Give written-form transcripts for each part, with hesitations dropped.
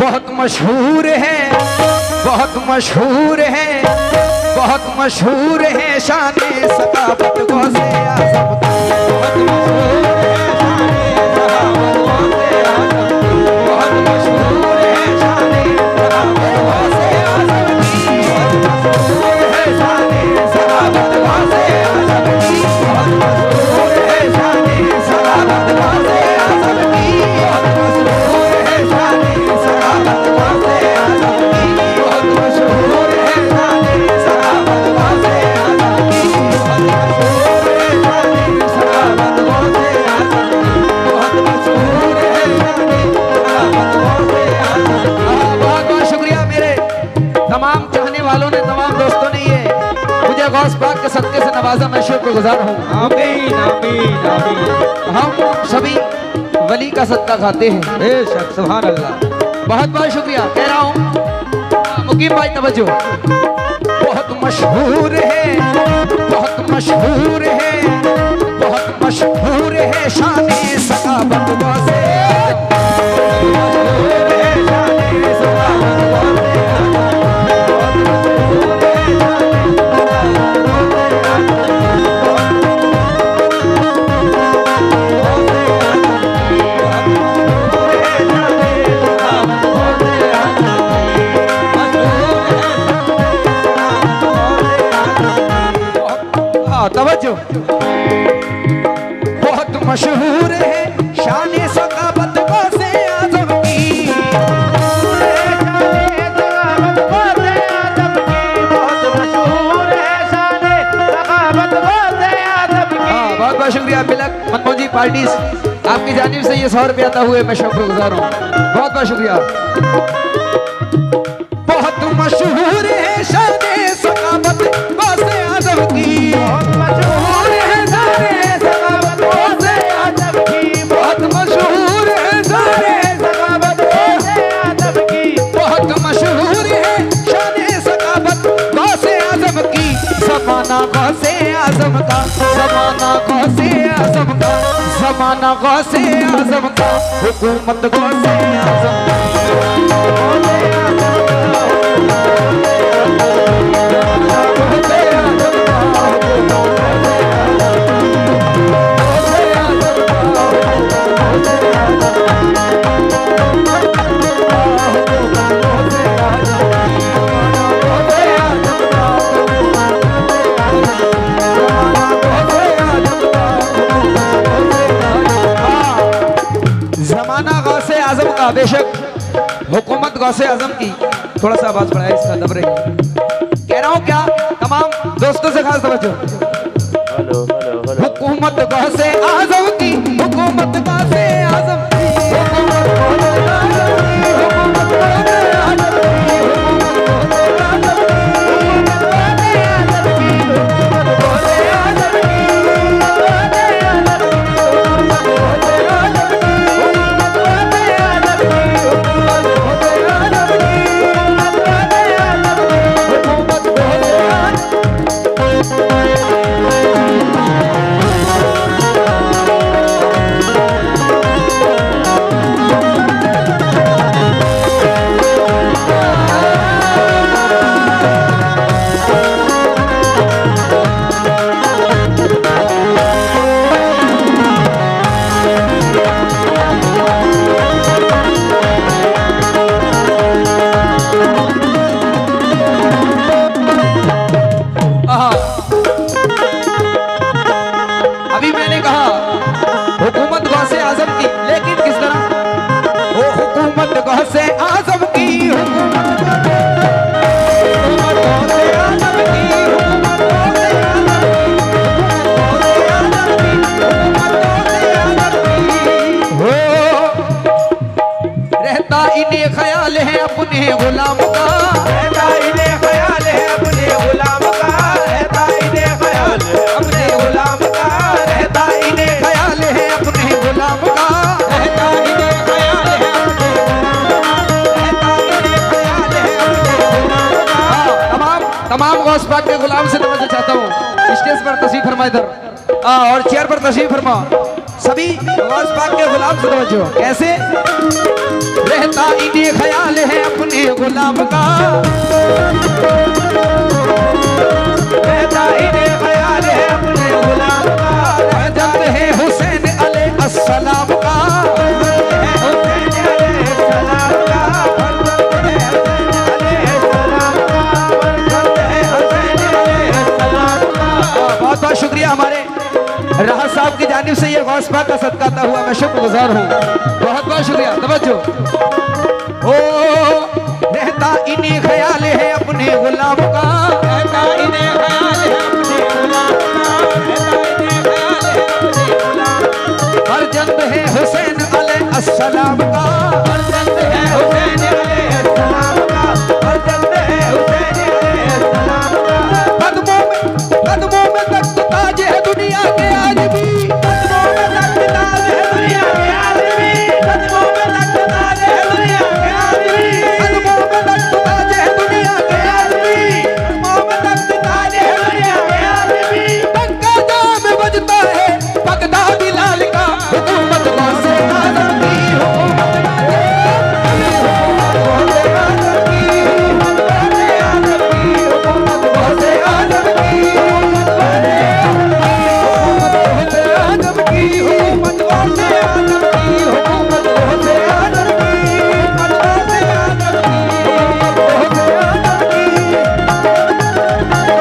बहुत मशहूर है, बहुत मशहूर है, बहुत मशहूर है शान सकाबत गौसे आज़म की। बहुत मशहूर है शान सकाबत गौसे आज़म की। बहुत मशहूर है शान सकाबत गौसे आज़म की। बहुत मशहूर है शान सकाबत गौसे आज़म की। बहुत मशहूर है शान सकाबत गौसे आज़म की। बहुत मशहूर है शान सकाबत गौसे आज़म की। बहुत मशहूर है शान सकाबत गौसे आज़म की। बहुत मशहूर है शान सकाबत गौसे आज़म की। बहुत मशहूर है शान सकाबत गौसे आज़म की। बहुत बहुत शुक्रिया मेरे तमाम चाहने वालों ने, तमाम दोस्तों ने ये मुझे गौस पाक के सदके से नवाजा। मैं शुक्रगुजार हूँ। आमीन आमीन आमीन। हम सभी वली का सदका खाते हैं। बेशक सुभान अल्लाह। बहुत बहुत शुक्रिया कह रहा हूँ। मुकीम भाई तवज्जो। बहुत मशहूर है, बहुत मशहूर है, बहुत मशहूर है शान सकाबत गौसे। मशहूर है शान सकाबत गौसे आज़म की। बहुत मशहूर है शान तवज्जो। बहुत मशहूर है शान सकाबत गौसे आज़म की। बहुत बहुत शुक्रिया बिलक मनमोजी पार्टीज, आपकी जानिब से ये 100 रुपये अता हुए मैं शुक्रगुजार हूँ। बहुत बहुत शुक्रिया। बहुत मशहूर है शान सकाबत गौसे आज़म की। बहुत मशहूर है शान सकाबत गौसे आज़म की। बहुत मशहूर है शान सकाबत गौसे आज़म की। बहुत मशहूर है शान सकाबत गौसे आज़म की। ज़माना गौसे आज़म का, ज़माना गौसे आज़म का, ज़माना गौसे आज़म का, हुकूमत गौसे आज़म का। ज़माना गौसे आज़म का, बेशक हुकूमत गौसे आज़म की। थोड़ा सा आवाज बढ़ाए इसका दबरे। कह रहा हूँ क्या तमाम दोस्तों से खास तवज्जो। हुकूमत गौसे आज़म की, हुकूमत गौसे आज़म की, हुकूमत गौसे आज़म की, हुकूमत गौसे आज़म की, हुकूमत गौसे आज़म की, अभी मैंने कहा हुकूमत गौसे आज़म की, लेकिन किस तरह? वो हुकूमत गौसे आज़म की, हुकूमत गौसे आज़म की, हुकूमत गौसे आज़म की, हुकूमत गौसे आज़म की। हो रहता इन्हें ख्याल है अपने गुलाम का, रहता इन्हें ख्याल है अपने गुलाम का, रहता इन्हें ख्याल है अपने गुलाम का, रहता इन्हें ख्याल है अपने गुलाम का, रहता इन्हें ख्याल है अपने रहता इन्हें ख्याल है अपने गुलाम का। तमाम गौस पाक के गुलाम से तवज्जो चाहता हूँ। स्टेज पर तशरीफ फरमा इधर और चेयर पर तशरीफ फरमा। सभी गौस पाक के गुलाम से तवज्जो। कैसे? रहता इन्हें ख्याल गुलाम का, रहता इन्हें ख्याल है अपने गुलाम का। फर्जंद है हुसैन अलैहिस्सलाम का, हुसैन अलैहिस्सलाम का, फर्जंद है हुसैन अलैहिस्सलाम का, फर्जंद है हुसैन अलैहिस्सलाम का। बहुत बहुत शुक्रिया हमारे राहत साहब की जानिब से ये गौस पाक का सदकाता हुआ मैं शुक्रगुजार हूँ। बहुत बहुत शुक्रिया। तवज्जो। ओ रहता इन्हीं ख्याल है अपने गुलाम का, रहता इन्हीं ख्याल है अपने गुलाम का, रहता इन्हीं ख्याल है अपने गुलाम का। फर्जंद है हुसैन अलैहिस्सलाम का, फर्जंद है हुसैन अलैहिस्सलाम का, फर्जंद है हुसैन अलैहिस्सलाम का। कदमों में तख्त ताज है दुनिया के आज भी, कदमों में तख्त ताज है दुनिया के आज भी, कदमों में तख्त ताज है दुनिया के आज भी, कदमों में तख्त ताज है दुनिया के आज भी, कदमों में तख्त ताज है दुनिया के आज भी। बंका जाम बजता है बगदादी लाल का, हुकूमत गौसे आज़म की, हुकूमत गौसे आज़म की, हुकूमत गौसे आज़म की, हुकूमत गौसे आज़म की, हुकूमत गौसे आज़म की, हुकूमत गौसे आज़म की, हुकूमत गौसे आज़म की, हुकूमत गौसे आज़म की, गौसे आज़म की, हुकूमत गौसे आज़म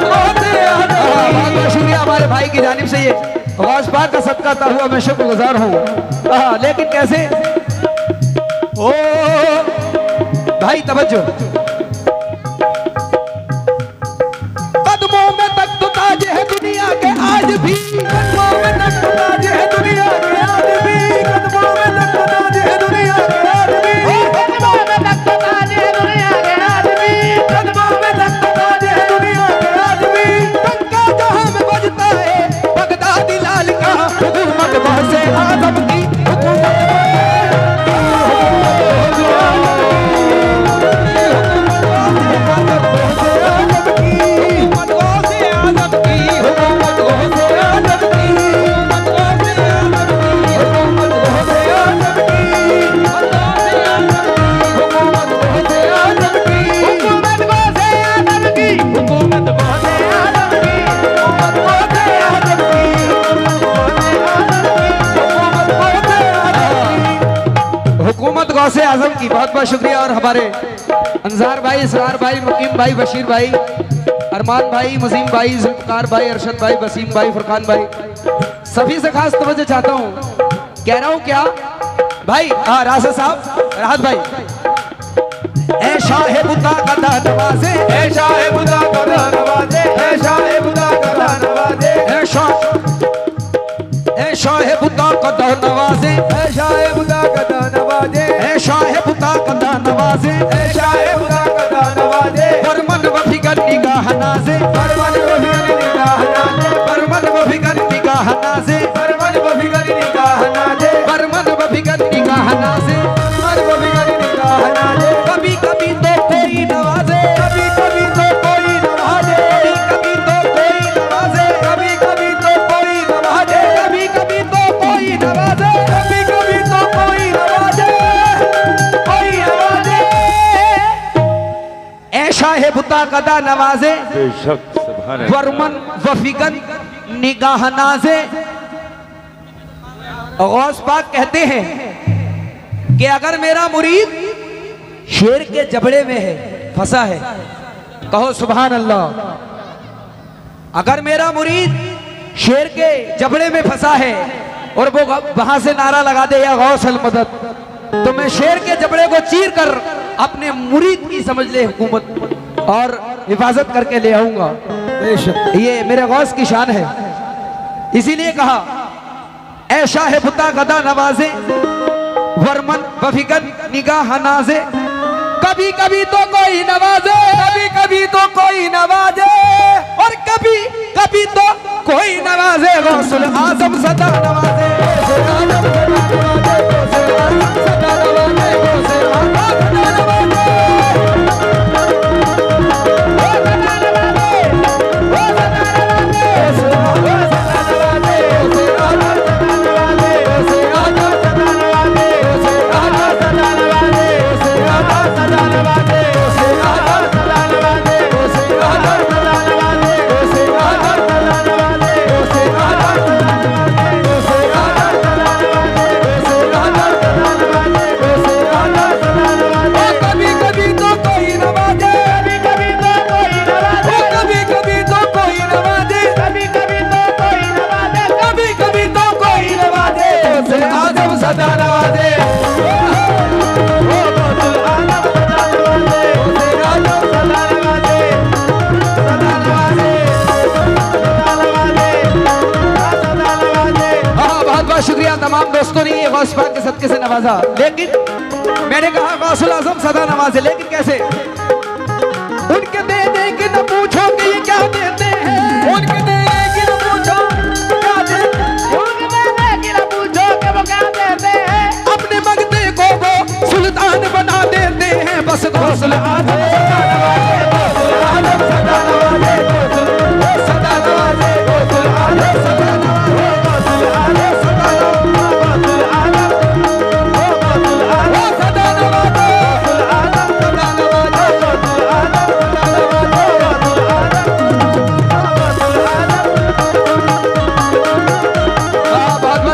की। बहुत बहुत शुक्रिया हमारे भाई की जानिब से ये गौस पाक का सदकाता हुआ मैं शुक्रगुजार हूँ। लेकिन कैसे? ओ भाई तवज्जो। कदमों में तख्त ताज है दुनिया के आज भी, कदमों में तख्त ताज है दुनिया के आज भी, कदमों में तख्त ताज है दुनिया के आज भी, कदमों में तख्त ताज है दुनिया के आज भी, कदमों में तख्त ताज है दुनिया के आज भी। बंका जहां में बजता है बगदादी लाल का, हुकूमत गौसे आज़म की, हुकूमत गौसे आजम की बहुत बहुत शुक्रिया। और हमारे अंजार भाई, इसरार भाई, मुकीम भाई, बशीर भाई, अरमान भाई, मुजीम भाई, जुल्फकार भाई, अरशद भाई, वसीम भाई, फुरकान भाई, सभी से खास तवज्जो चाहता हूँ। कह रहा हूँ क्या भाई? हाँ राशद साहब, राहत भाई। ऐ शाहे बुता कदा नवाजे, ऐ शाहे बुता कदा नवाजे, ऐ शाहे बुता कदा नवाजे, ऐ शाहे बुता कदा नवाजे, ऐ शाहे बुता कदा नवाजे, ऐ शाहे बुता कदा नवाजे, ऐ शाहे बुता कदा नवाजे। फरमान वफिगन निगाह नाज़े, फरमान वफिगन निगाह नाज़े, फरमान वफिगन निगाह नाज़े, फरमान वफिगन निगाह नाज़े, फरमान वफिगन निगाह नाज़े, फरमान वफिगन निगाह नाज़े। कभी कभी तो कोई नवाजे, कभी कभी तो कोई नवाजे, कभी तो कोई नवाजे, कभी कभी तो कोई नवाजे, कभी कभी तो कोई नवाजे, कभी कभी तो कोई नवाजे, कोई नवाजे। ऐशा है बुता कदा नवाजे, बेशक सुभान अल्लाह। वरमन वफिगन निगाह नाज़े। गौस पाक कहते हैं कि अगर मेरा मुरीद शेर के जबड़े में है, फंसा है, कहो सुभान अल्लाह। अगर मेरा मुरीद शेर के जबड़े में फंसा है और वो वहां से नारा लगा दे या गौस अल मदद, तो मैं शेर के जबड़े को चीर कर अपने मुरीद की समझ ले हुकूमत और हिफाजत करके ले आऊंगा। ये मेरे गौस की शान है। इसीलिए कहा ऐशा है बुता गदा नवाजे, वरमन वफिगन निगाह नाज़े। कभी कभी तो कोई नवाजे, कभी कभी तो कोई नवाजे, और कभी कभी तो कोई नवाजे। गौसुल आजम सदा नवाजे, गौसुल आजम सदा नवाजे, गौसुल आजम सदा नवाजे, गौसुल आजम सदा नवाजे, गौसुल आजम सदा नवाजे, गौसुल आजम सदा नवाजे, गौसुल आजम सदा नवाजे, ओ गौसुल आलम सदा नवाजे, गौसे आजम सदा नवाजे, सदा नवाजे, सदा नवाजे, सदा नवाजे। हाँ, बहुत बहुत शुक्रिया तमाम दोस्तों ने ये गौस पाक के सदके से नवाजा। लेकिन मैंने कहा गौसुल आजम सदा नवाजे, लेकिन कैसे? उनके दे दे के न पूछो कि ये क्या देते हैं, उनके दे दे के न पूछो क्या देते हैं, उनके दे दे के न पूछो कि वो क्या देते हैं, अपने मगते को वो सुल्तान बना देते हैं। बस गौसुल आजम सदा नवाजे, गौसुल आजम सदा नवाजे, गौसुल सदा नवाजे, गौसुल आजम सदा नवाजे, गौसुल आजम सदा नवाजे, गौसुल आजम, ओ गौसुल आजम सदा नवाजे, गौसुल आजम सदा नवाजे, गौसुल आजम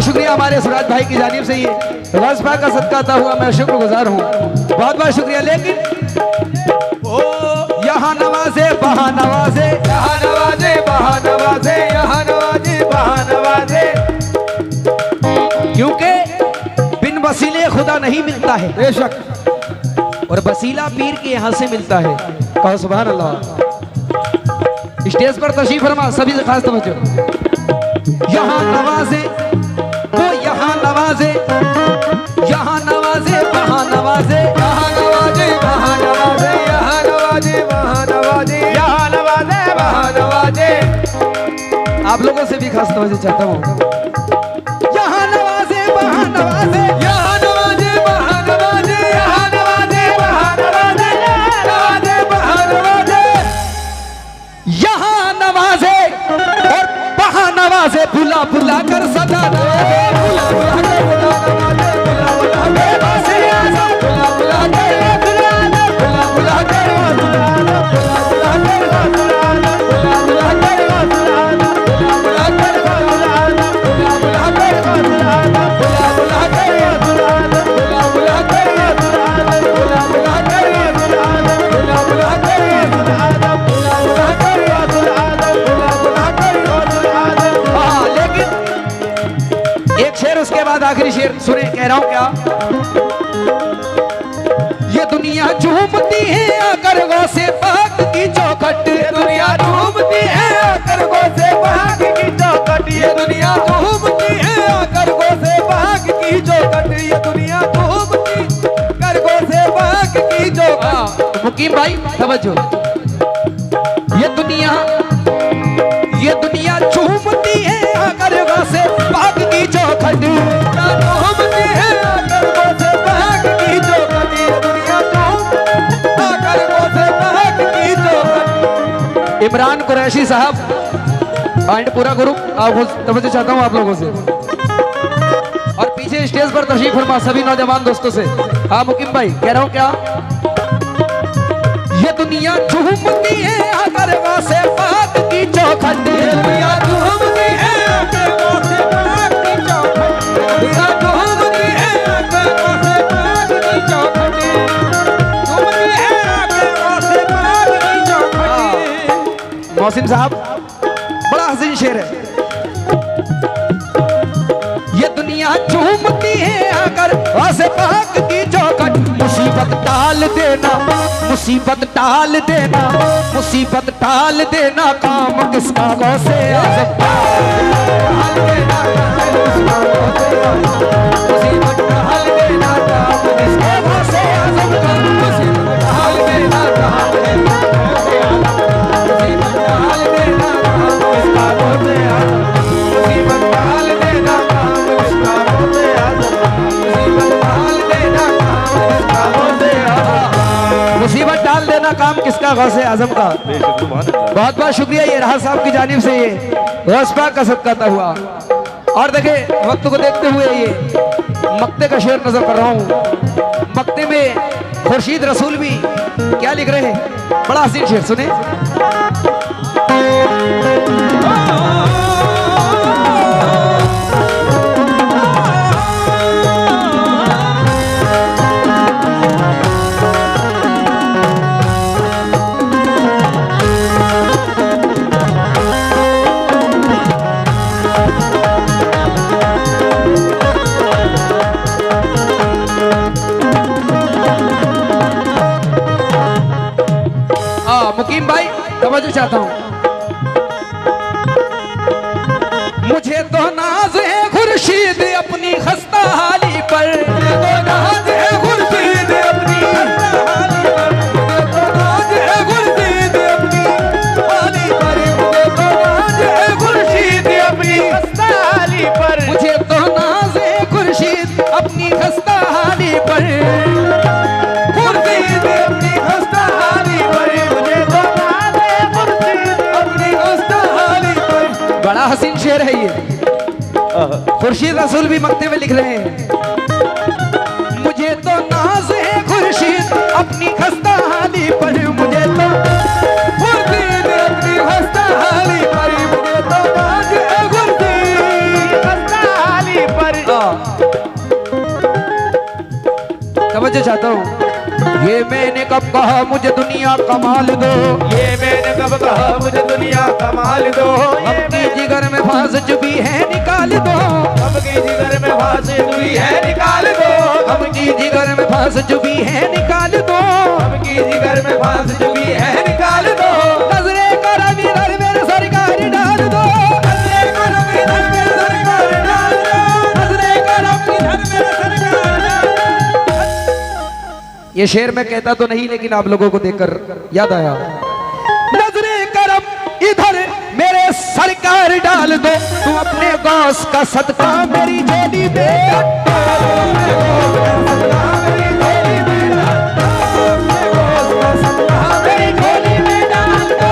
शुक्रिया हमारे सुराज भाई की जानिब से ये गौस पाक का सदका अता हुआ, मैं शुक्रगुजार हूँ, बहुत बहुत शुक्रिया। लेकिन ओ यहाँ नवाजे वहाँ नवाजे, यहाँ नवाजे वहाँ नवाजे, यहाँ नवाजे वहाँ नवाजे, क्योंकि बिन वसीले खुदा नहीं मिलता है बेशक, और वसीला पीर के यहाँ से मिलता है। कहो सुभान अल्लाह। स्टेज पर तशरीफ फरमा, सभी से खास तवज्जो। यहाँ नवाजे वो यहाँ नवाजे, यहाँ नवाजे वहाँ नवाजे, यहाँ नवाजे वहाँ नवाजे, यहाँ नवाजे वहाँ नवाजे, यहाँ नवाजे वहाँ नवाजे। आप लोगों से भी खास तवज्जो चाहता हूँ। यहाँ नवाजे वहाँ नवाजे, यहाँ नवाजे वहाँ नवाजे, यहाँ नवाजे वहाँ नवाजे, नवाजे वहाँ नवाजे, यहाँ नवाजे और वहाँ नवाजे, बुला बुला कर सदा नवाजे, बुला बुला कर सदा नवाजे, बुला बुला कर गौसे आजम, बुला बुला कर गौसुल आजम, बुला बुला कर गौसुल आजम, बुला बुला कर गौसुल आजम, बुला बुला कर गौसुल आजम, बुला बुला कर गौसुल आजम, बुला बुला कर गौसुल आजम, बुला बुला कर गौसुल आजम, बुला बुला कर गौसुल आजम, बुला बुला कर गौसुल आजम, बुला बुला कर गौसुल आजम, बुला बुला कर गौसुल आजम, बुला बुला कर गौसुल आजम। हाँ, लेकिन एक शेर उसके बाद आखिरी शेर सुने, कह रहा हूं क्या? ये दुनिया झूमती है आकर गौसे पाक की चौखट, ये दुनिया झूमती है आकर गौसे पाक की चौखट, ये दुनिया झूमती है आकर गौसे पाक की चौखट, ये दुनिया झूमती कर गौसे पाक की चौखट। मुकीम भाई तवज्जो, ये दुनिया झूमती है आकर गौसे पाक की चौखट, झूमती है आकर गौसे पाक की चौखट, ये दुनिया झूम आकर गौसे पाक की चौखट। इमरान कुरैशी साहब एंड पूरा ग्रुप आप तवज्जो चाहता हूँ आप लोगों से, और पीछे स्टेज पर तशरीफ फरमा सभी नौजवान दोस्तों से। हाँ मुकीम भाई, कह रहा हूँ क्या? ये दुनिया झूमती है आकर गौसे पाक की चौखट, ये दुनिया झूमती है आकर गौसे पाक की चौखट, दुनिया झूमती है आकर गौसे पाक की चौखट, झूमती है आकर गौसे पाक की चौखट। मौसिम साहब बड़ा हसीन शेर है। ये दुनिया झूमती है आकर गौसे पाक की चौखट, मुसीबत टाल देना, मुसीबत टाल देना, मुसीबत टाल देना, काम किसका गौसे आजम, टाल देना काम किसका गौसे आजम, मुसीबत टाल देना काम किसका गौसे आजम, मुसीबत टाल देना काम किसका गौसे आजम, मुसीबत टाल देना काम किसका गौसे आजम, मुसीबत टाल देना काम किसका गौसे आजम, मुसीबत टाल देना काम किसका गौसे आजम, मुसीबत डाल देना काम किसका गौसे आजम का। बहुत बहुत शुक्रिया, ये राहत साहब की जानिब से ये गौस पाक का सदका हुआ। और देखे वक्त को देखते हुए ये मक्ते का शेर नजर कर रहा हूँ। मक्ते में खुर्शीद रसूल भी क्या लिख रहे हैं, बड़ा हसीन शेर सुने। चाहता हूं। मुझे तो नाज है खुर्शीद अपनी खस्ता हाली पर, मुझे तो नाज है खुर्शीद अपनी खस्ता हाली पर, मुझे तो नाज है खुर्शीद अपनी हाली पर, मुझे तो नाज है खुर्शीद अपनी खस्ता हाली पर, मुझे तो नाज है खुर्शीद अपनी खस्ता हाली पर, खुर्शीद अपनी खस्ता हाली पर, मुझे तो नाज है खुर्शीद अपनी खस्ता हाली पर। बड़ा हसीन शेर है ये। खुर्शीद रसूल भी मकते में लिख रहे हैं, मुझे तो नाज है खुर्शीद अपनी खस्ता हाली पर, मुझे तो खुर्शीद अपनी खस्ता हाली पर, मुझे तो नाज है खुर्शीद खस्ता हाली पर। तवज्जो चाहता हूँ। ये मैंने कब कहा मुझे दुनिया कमाल दो, ये मैंने कब कहा मुझे दुनिया कमाल दो, अपनी जिगर में फांस चुभी है निकाल दो, सबकी जिगर में फांस चुभी है निकाल दो, अपनी जिगर में फांस चुभी है निकाल दो, सबकी जिगर में फांस चुभी है निकाल दो, नजरे करम इधर मेरे सरकार डाल दो, नजरे करम इधर मेरे सरकार डाल दो, नजरे करम इधर मेरे सरकार डाल दो। ये शेर मैं कहता तो नहीं, लेकिन आप लोगों को देखकर याद आया। नजरे करम इधर मेरे सरकार डाल दो, तू अपने गौस का सदका मेरी झोली में डाल दो, मेरी झोली में डाल दो, अपने गौस का सदका मेरी झोली में डाल दो,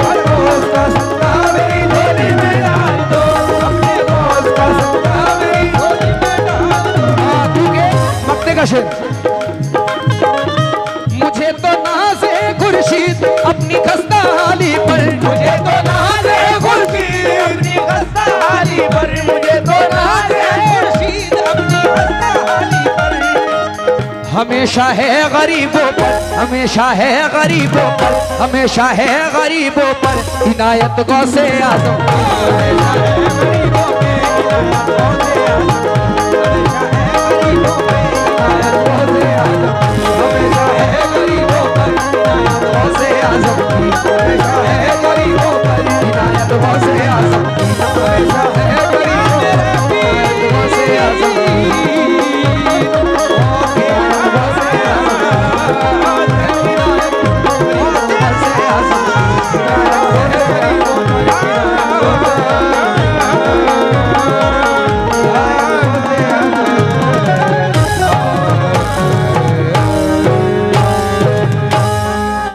हर गौस का सदका मेरी झोली में डाल दो, अपने गौस का सदका मेरी झोली में डाल दो। तू के मक्ते का शेर। मुझे तो नाज है खुर्शीद अपनी खस्ता हाली पर, मुझे तो नाज है खुर्शीद अपनी खस्ता हाली पर, मुझे तो नाज है खुर्शीद अपनी खस्ता हाली पर। हमेशा है गरीबों पर, हमेशा है गरीबों पर, हमेशा है गरीबों पर इनायत गौसे आज़म, हमेशा है गरीबों पे इनायत गौसे आज़म, हमेशा है गरीबों पे इनायत